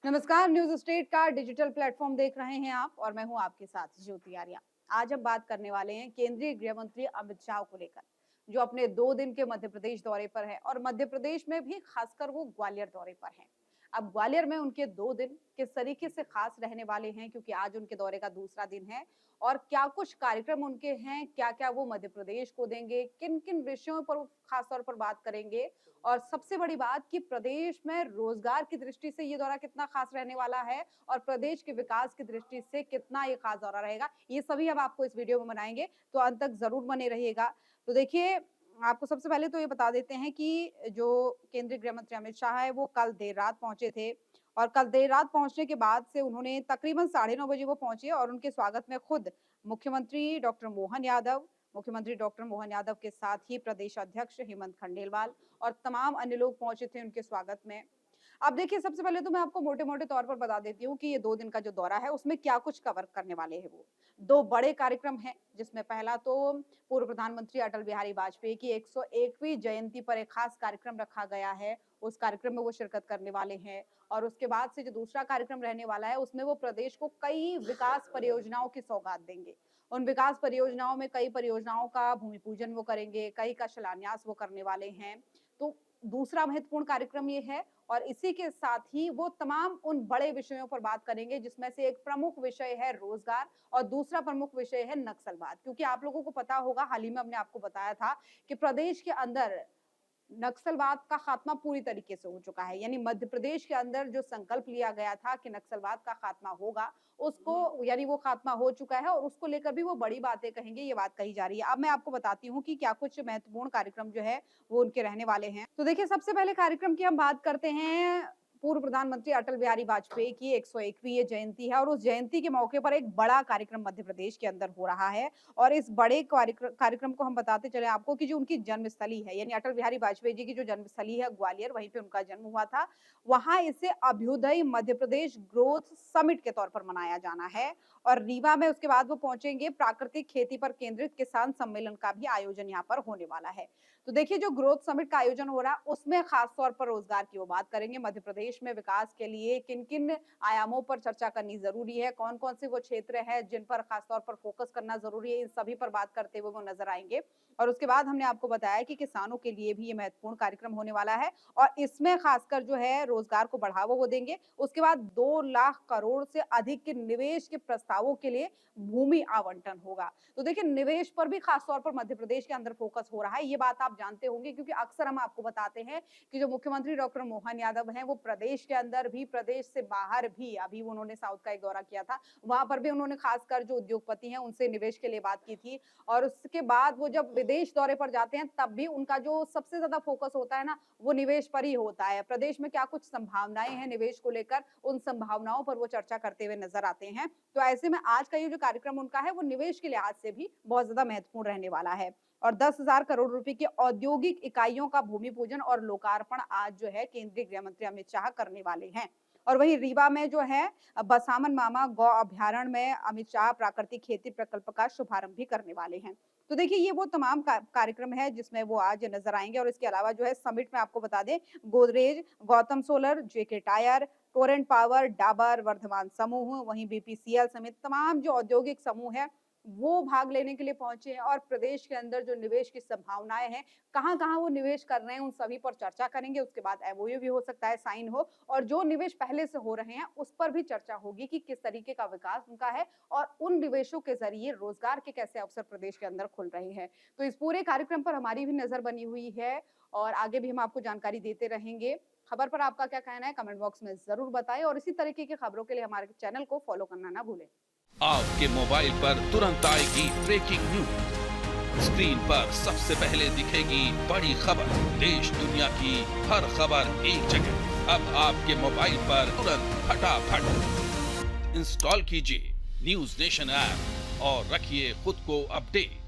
नमस्कार, news state का digital platform देख रहे हैं आप और मैं हूं आपके साथ ज्योति आर्या। आज हम बात करने वाले हैं केंद्रीय गृह मंत्री अमित शाह को लेकर, जो अपने 2 दिन के मध्य प्रदेश दौरे पर है और मध्य प्रदेश में भी खासकर वो ग्वालियर दौरे पर हैं। अब ग्वालियर में उनके 2 दिन किस तरीके से खास रहने वाले हैं, क्योंकि आज उनके दौरे का दूसरा दिन है और क्या कुछ कार्यक्रम उनके हैं, क्या क्या वो मध्य प्रदेश को देंगे, किन किन विषयों पर वो खास तौर पर बात करेंगे और सबसे बड़ी बात कि प्रदेश में रोजगार की दृष्टि से ये दौरा कितना खास रहने वाला है और प्रदेश के विकास की दृष्टि से कितना ये खास दौरा रहेगा, ये सभी हम आपको इस वीडियो में बनाएंगे। तो अंत तक जरूर बने रहिएगा। तो देखिए, आपको सबसे पहले तो ये बता देते हैं कि जो केंद्रीय गृह मंत्री अमित शाह है वो कल देर रात पहुंचे थे और कल देर रात पहुंचने के बाद से उन्होंने तकरीबन 9:30 बजे वो पहुंचे और उनके स्वागत में खुद मुख्यमंत्री डॉक्टर मोहन यादव मुख्यमंत्री डॉक्टर मोहन यादव के साथ ही प्रदेश अध्यक्ष हेमंत खंडेलवाल और तमाम अन्य लोग पहुंचे थे उनके स्वागत में। अब देखिए, सबसे पहले तो मैं आपको मोटे-मोटे तौर पर बता देती हूँ कि ये 2 दिन का जो दौरा है उसमें क्या कुछ कवर करने वाले हैं वो। 2 बड़े कार्यक्रम हैं, जिसमें पहला तो पूर्व प्रधानमंत्री अटल बिहारी वाजपेयी की 101वीं जयंती पर एक खास कार्यक्रम रखा गया है। उस कार्यक्रम में वो शिरकत करने वाले हैं और उसके बाद से जो दूसरा कार्यक्रम रहने वाला है उसमें वो प्रदेश को कई विकास परियोजनाओं की सौगात देंगे। उन विकास परियोजनाओं में कई परियोजनाओं का भूमि पूजन वो करेंगे, कई का शिलान्यास वो करने वाले हैं। तो दूसरा महत्वपूर्ण कार्यक्रम ये है और इसी के साथ ही वो तमाम उन बड़े विषयों पर बात करेंगे, जिसमें से एक प्रमुख विषय है रोजगार और दूसरा प्रमुख विषय है नक्सलवाद। क्योंकि आप लोगों को पता होगा, हाल ही में हमने आपको बताया था कि प्रदेश के अंदर नक्सलवाद का खात्मा पूरी तरीके से हो चुका है। यानी मध्य प्रदेश के अंदर जो संकल्प लिया गया था कि नक्सलवाद का खात्मा होगा, उसको यानी वो खात्मा हो चुका है और उसको लेकर भी वो बड़ी बातें कहेंगे, ये बात कही जा रही है। अब मैं आपको बताती हूँ कि क्या कुछ महत्वपूर्ण कार्यक्रम जो है वो उनके रहने वाले हैं। तो देखिए, सबसे पहले कार्यक्रम की हम बात करते हैं। पूर्व प्रधानमंत्री अटल बिहारी वाजपेयी की 101वीं ये जयंती है और उस जयंती के मौके पर एक बड़ा कार्यक्रम मध्य प्रदेश के अंदर हो रहा है और इस बड़े कार्यक्रम को हम बताते चले आपको कि जो उनकी जन्मस्थली है, यानी अटल बिहारी वाजपेयी जी की जो जन्मस्थली है ग्वालियर, वहीं पे उनका जन्म हुआ था। वहां इसे अभ्युदय मध्य प्रदेश ग्रोथ समिट के तौर पर मनाया जाना है और रीवा में उसके बाद वो पहुंचेंगे। प्राकृतिक खेती पर केंद्रित किसान सम्मेलन का भी आयोजन यहाँ पर होने वाला है। तो देखिए, जो ग्रोथ समिट का आयोजन हो रहा है उसमें खास तौर पर रोजगार की वो बात करेंगे। मध्य प्रदेश में विकास के लिए किन-किन आयामों पर चर्चा करनी जरूरी है, कौन-कौन से वो क्षेत्र है जिन पर खास तौर पर फोकस करना जरूरी है, इन सभी पर बात करते हुए वो नजर आएंगे। और उसके बाद हमने आपको बताया कि किसानों के लिए भी ये महत्वपूर्ण कार्यक्रम होने वाला है और इसमें खासकर जो है रोजगार को बढ़ावा वो देंगे। उसके बाद 2 लाख करोड़ से अधिक के निवेश के प्रस्तावों के लिए भूमि आवंटन होगा। तो देखिए, निवेश पर भी खास तौर पर मध्य प्रदेश के अंदर फोकस हो रहा है। ये बात आप जानते होंगे, क्योंकि अक्सर हम आपको बताते हैं कि जो मुख्यमंत्री डॉक्टर मोहन यादव हैं वो प्रदेश के अंदर भी, प्रदेश से बाहर भी, अभी उन्होंने साउथ का एक दौरा किया था, वहां पर भी उन्होंने खासकर जो उद्योगपति हैं उनसे निवेश के लिए बात की थी। और उसके बाद वो जब विदेश दौरे पर जाते हैं तब भी उनका जो सबसे ज्यादा फोकस होता है ना, वो निवेश पर ही होता है। प्रदेश में क्या कुछ संभावनाएं हैं निवेश को लेकर, उन संभावनाओं पर वो चर्चा करते हुए नजर आते हैं। तो ऐसे में आज का ये जो कार्यक्रम उनका है वो निवेश के लिहाज से भी बहुत ज्यादा महत्वपूर्ण रहने वाला है और 10,000 करोड़ रुपए की औद्योगिक इकाइयों का भूमि पूजन और लोकार्पण आज जो है केंद्रीय गृह मंत्री अमित शाह करने वाले हैं। और वहीं रीवा में जो है बसामन मामा गौ अभ्यारण्य में अमित शाह प्राकृतिक खेती प्रकल्प का शुभारंभ भी करने वाले हैं। तो देखिए, ये वो तमाम कार्यक्रम है जिसमें वो आज नजर आएंगे और इसके अलावा जो है समिट में आपको बता दें, Godrej, Gautam Solar, JK Tyre, Torrent Power, Dabur, Vardhman समूह, वहीं बीपीसीएल समेत तमाम जो औद्योगिक समूह है वो भाग लेने के लिए पहुंचे हैं और प्रदेश के अंदर जो निवेश की संभावनाएं हैं, कहां-कहां वो निवेश कर रहे हैं, उन सभी पर चर्चा करेंगे। उसके बाद एमओयू भी हो सकता है साइन हो और जो निवेश पहले से हो रहे हैं उस पर भी चर्चा होगी कि किस तरीके का विकास उनका है और उन निवेशों के जरिए रोजगार के कैसे अवसर प्रदेश के अंदर खुल रहे हैं। तो इस पूरे कार्यक्रम पर हमारी भी नजर बनी हुई है और आगे भी हम आपको जानकारी देते रहेंगे। खबर पर आपका क्या कहना है, कमेंट बॉक्स में जरूर बताएं और इसी तरीके की खबरों के लिए हमारे चैनल को फॉलो करना ना भूलें। आपके मोबाइल पर तुरंत आएगी ब्रेकिंग न्यूज। स्क्रीन पर सबसे पहले दिखेगी बड़ी खबर। देश दुनिया की हर खबर एक जगह। अब आपके मोबाइल पर तुरंत फटाफट इंस्टॉल कीजिए न्यूज नेशन ऐप और रखिए खुद को अपडेट।